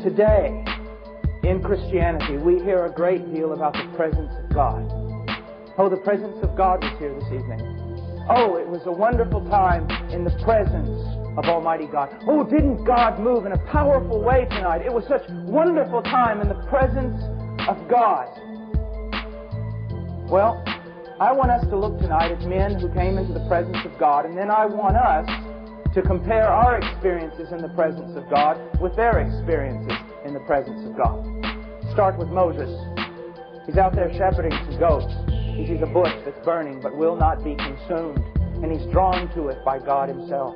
Today, in Christianity, we hear a great deal about the presence of God. Oh, the presence of God was here this evening. Oh, it was a wonderful time in the presence of Almighty God. Oh, didn't God move in a powerful way tonight? It was such a wonderful time in the presence of God. Well, I want us to look tonight at men who came into the presence of God, and then I want us to compare our experiences in the presence of God with their experiences in the presence of God. Start with Moses. He's out there shepherding some goats. He sees a bush that's burning but will not be consumed, and he's drawn to it by God Himself.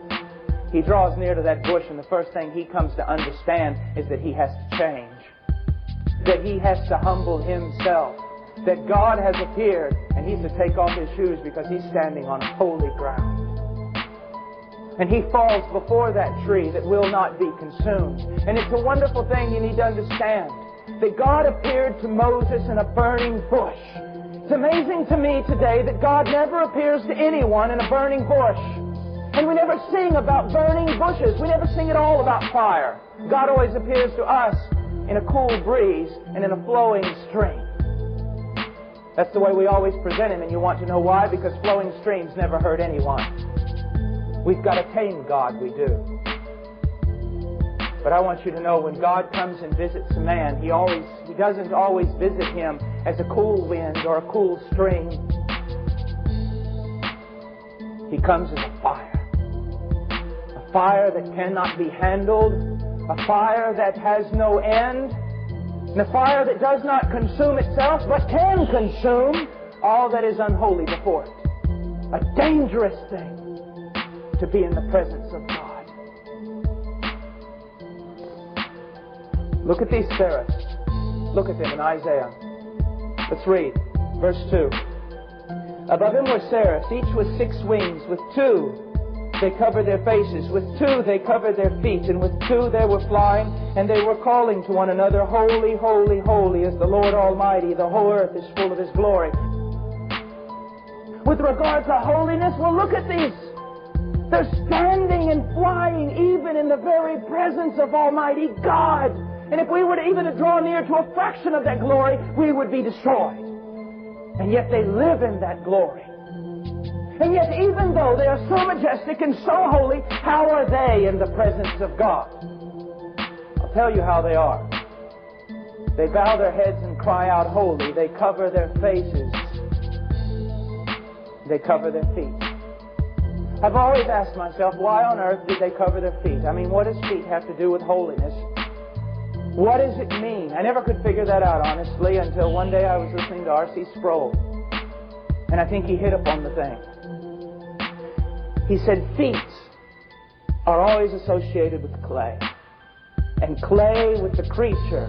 He draws near to that bush, and the first thing he comes to understand is that he has to change, that he has to humble himself, that God has appeared, and he's to take off his shoes because he's standing on holy ground. And he falls before that tree that will not be consumed. And it's a wonderful thing you need to understand, that God appeared to Moses in a burning bush. It's amazing to me today that God never appears to anyone in a burning bush. And we never sing about burning bushes. We never sing at all about fire. God always appears to us in a cool breeze and in a flowing stream. That's the way we always present Him, and you want to know why? Because flowing streams never hurt anyone. We've got to tame God, we do. But I want you to know when God comes and visits a man, He doesn't always visit him as a cool wind or a cool stream. He comes as a fire. A fire that cannot be handled. A fire that has no end. And a fire that does not consume itself, but can consume all that is unholy before it. A dangerous thing to be in the presence of God. Look at these seraphs. Look at them in Isaiah. Let's read verse 2. Above him were seraphs, each with 6 wings. With 2 they covered their faces, with 2 they covered their feet, and with 2 they were flying, and they were calling to one another, Holy, holy, holy is the Lord Almighty. The whole earth is full of His glory. With regard to holiness, well, look at these. They're standing and flying even in the very presence of Almighty God. And if we were to even draw near to a fraction of that glory, we would be destroyed. And yet they live in that glory. And yet even though they are so majestic and so holy, how are they in the presence of God? I'll tell you how they are. They bow their heads and cry out, holy. They cover their faces. They cover their feet. I've always asked myself, why on earth did they cover their feet? I mean, what does feet have to do with holiness? What does it mean? I never could figure that out, honestly, until one day I was listening to R.C. Sproul. And I think he hit upon the thing. He said, feet are always associated with clay. And clay with the creature,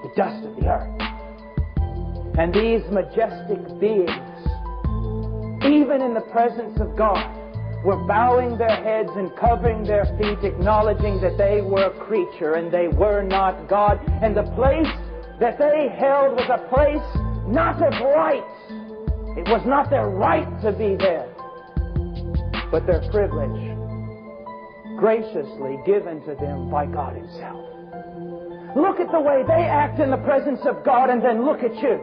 the dust of the earth. And these majestic beings, even in the presence of God, were bowing their heads and covering their feet, acknowledging that they were a creature and they were not God. And the place that they held was a place not of right. It was not their right to be there, but their privilege, graciously given to them by God Himself. Look at the way they act in the presence of God, and then look at you.